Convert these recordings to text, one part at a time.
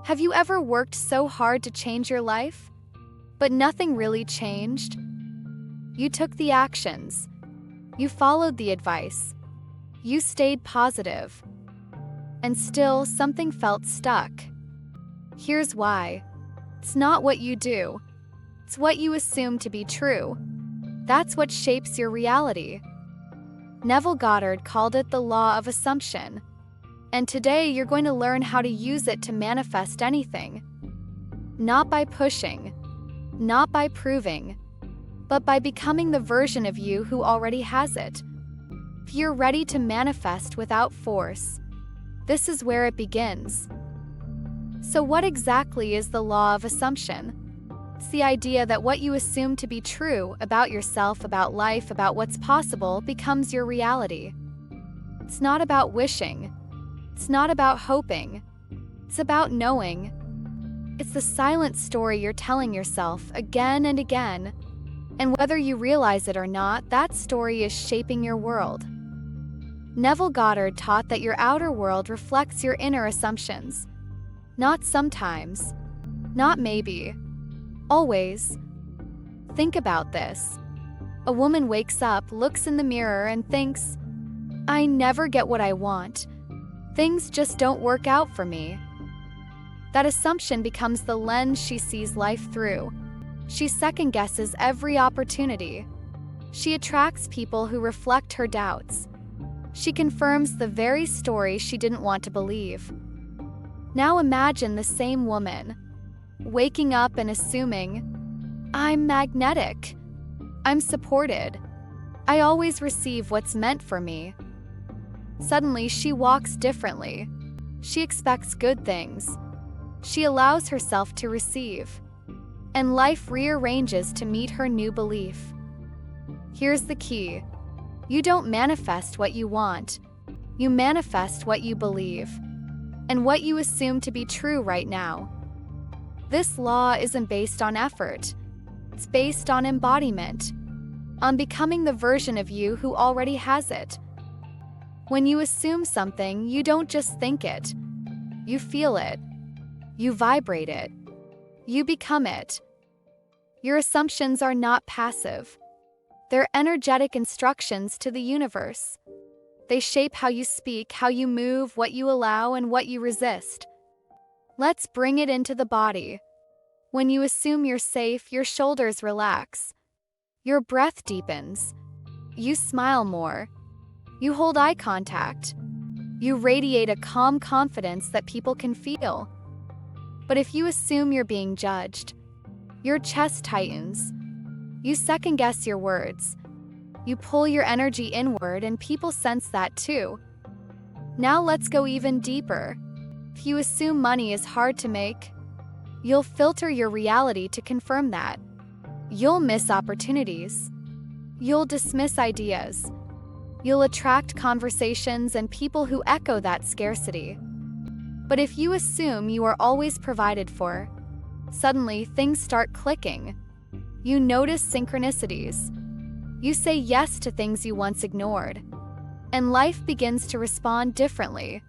Have you ever worked so hard to change your life, but nothing really changed? You took the actions. You followed the advice. You stayed positive. And still, something felt stuck. Here's why. It's not what you do. It's what you assume to be true. That's what shapes your reality. Neville Goddard called it the law of assumption. And today you're going to learn how to use it to manifest anything. Not by pushing, not by proving, but by becoming the version of you who already has it. If you're ready to manifest without force, this is where it begins. So what exactly is the law of assumption? It's the idea that what you assume to be true about yourself, about life, about what's possible becomes your reality. It's not about wishing. It's not about hoping. It's about knowing. It's the silent story you're telling yourself again and again. And whether you realize it or not, that story is shaping your world. Neville Goddard taught that your outer world reflects your inner assumptions. Not sometimes. Not maybe. Always. Think about this. A woman wakes up, looks in the mirror, and thinks, "I never get what I want. Things just don't work out for me." That assumption becomes the lens she sees life through. She second-guesses every opportunity. She attracts people who reflect her doubts. She confirms the very story she didn't want to believe. Now imagine the same woman, waking up and assuming, "I'm magnetic. I'm supported. I always receive what's meant for me." Suddenly, she walks differently. She expects good things. She allows herself to receive. And life rearranges to meet her new belief. Here's the key. You don't manifest what you want. You manifest what you believe. And what you assume to be true right now. This law isn't based on effort. It's based on embodiment. On becoming the version of you who already has it. When you assume something, you don't just think it. You feel it. You vibrate it. You become it. Your assumptions are not passive. They're energetic instructions to the universe. They shape how you speak, how you move, what you allow, and what you resist. Let's bring it into the body. When you assume you're safe, your shoulders relax. Your breath deepens. You smile more. You hold eye contact. You radiate a calm confidence that people can feel. But if you assume you're being judged, your chest tightens. You second-guess your words. You pull your energy inward, and people sense that too. Now let's go even deeper. If you assume money is hard to make, you'll filter your reality to confirm that. You'll miss opportunities. You'll dismiss ideas. You'll attract conversations and people who echo that scarcity. But if you assume you are always provided for, suddenly things start clicking. You notice synchronicities. You say yes to things you once ignored. And life begins to respond differently.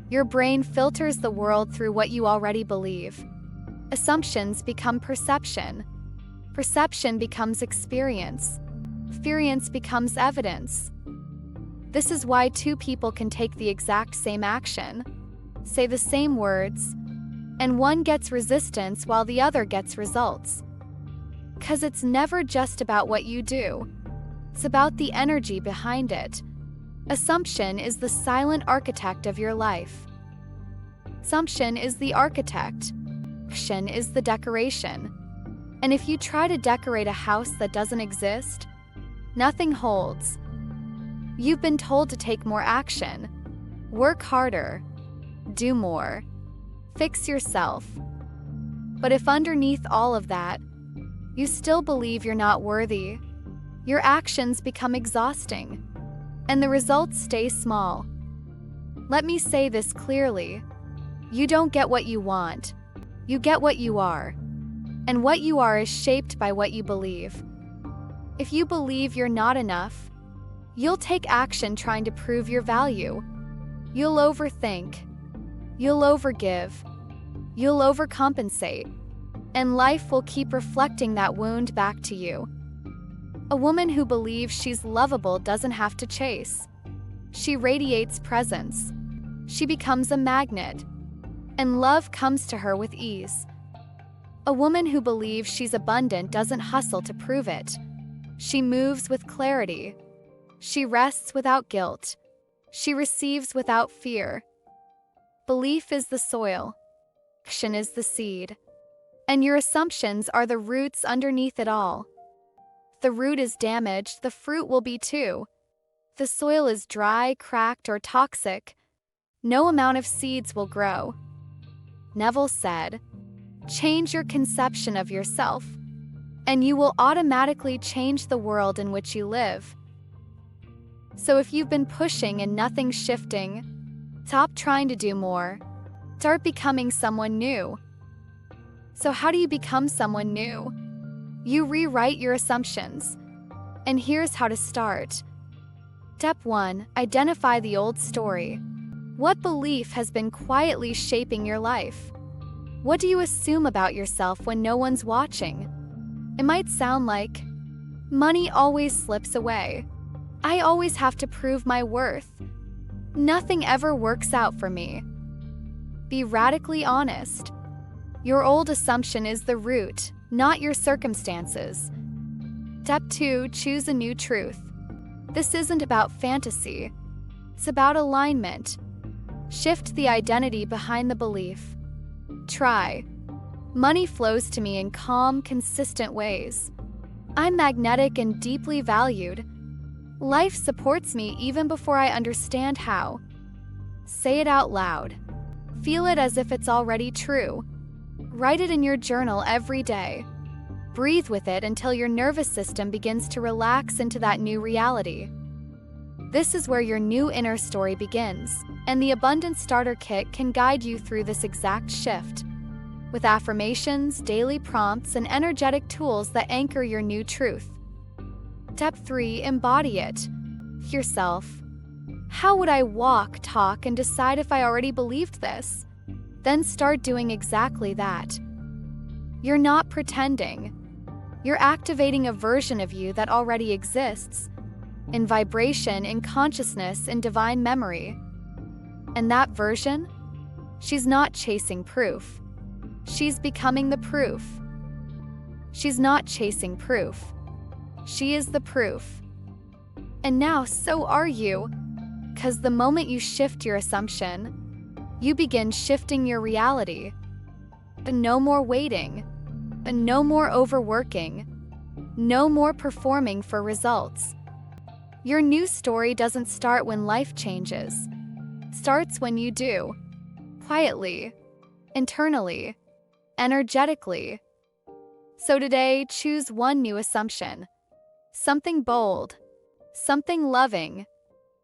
Your brain filters the world through what you already believe. Assumptions become perception. Perception becomes experience. Experience becomes evidence. This is why two people can take the exact same action, say the same words, and one gets resistance while the other gets results. 'Cause it's never just about what you do. It's about the energy behind it. Assumption is the silent architect of your life. Assumption is the architect. Action is the decoration. And if you try to decorate a house that doesn't exist, nothing holds. You've been told to take more action, work harder, do more, fix yourself. But if underneath all of that, you still believe you're not worthy, your actions become exhausting, and the results stay small. Let me say this clearly. You don't get what you want. You get what you are. And what you are is shaped by what you believe. If you believe you're not enough, you'll take action trying to prove your value. You'll overthink. You'll overgive. You'll overcompensate, and life will keep reflecting that wound back to you. A woman who believes she's lovable doesn't have to chase. She radiates presence. She becomes a magnet, and love comes to her with ease. A woman who believes she's abundant doesn't hustle to prove it. She moves with clarity. She rests without guilt. She receives without fear. Belief is the soil. Action is the seed. And your assumptions are the roots underneath it all. If the root is damaged, the fruit will be too. If the soil is dry, cracked, or toxic, no amount of seeds will grow. Neville said, "Change your conception of yourself, and you will automatically change the world in which you live." So if you've been pushing and nothing's shifting, stop trying to do more. Start becoming someone new. So how do you become someone new? You rewrite your assumptions. And here's how to start. Step 1. Identify the old story. What belief has been quietly shaping your life? What do you assume about yourself when no one's watching? It might sound like, money always slips away. I always have to prove my worth. Nothing ever works out for me. Be radically honest. Your old assumption is the root, not your circumstances. Step 2. Choose a new truth. This isn't about fantasy. It's about alignment. Shift the identity behind the belief. Try. Money flows to me in calm, consistent ways. I'm magnetic and deeply valued. Life supports me even before I understand how. Say it out loud. Feel it as if it's already true. Write it in your journal every day. Breathe with it until your nervous system begins to relax into that new reality. This is where your new inner story begins, and the Abundance Starter Kit can guide you through this exact shift. With affirmations, daily prompts, and energetic tools that anchor your new truth. Step 3. Embody it. Yourself. How would I walk, talk, and decide if I already believed this? Then start doing exactly that. You're not pretending. You're activating a version of you that already exists, in vibration, in consciousness, in divine memory. And that version? She's not chasing proof. She's becoming the proof. She's not chasing proof. She is the proof. And now so are you, because the moment you shift your assumption, you begin shifting your reality. And no more waiting, and no more overworking, no more performing for results. Your new story doesn't start when life changes. It starts when you do. Quietly, internally, energetically. So today, choose one new assumption. Something bold, something loving,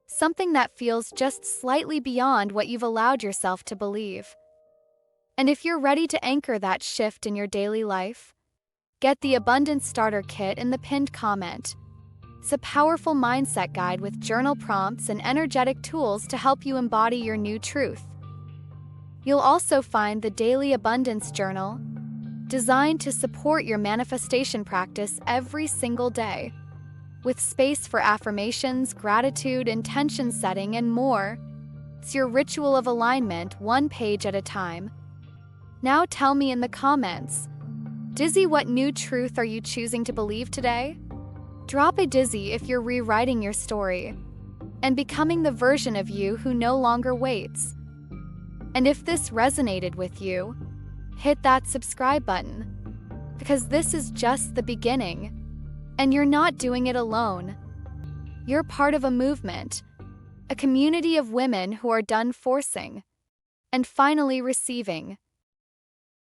something that feels just slightly beyond what you've allowed yourself to believe. And if you're ready to anchor that shift in your daily life, get the Abundance Starter Kit in the pinned comment. It's a powerful mindset guide with journal prompts and energetic tools to help you embody your new truth. You'll also find the Daily Abundance Journal, designed to support your manifestation practice every single day. With space for affirmations, gratitude, intention setting, and more, it's your ritual of alignment, one page at a time. Now tell me in the comments, Dizzy, what new truth are you choosing to believe today? Drop a Dizzy if you're rewriting your story and becoming the version of you who no longer waits. And if this resonated with you, hit that subscribe button, because this is just the beginning, and you're not doing it alone. You're part of a movement, a community of women who are done forcing and finally receiving.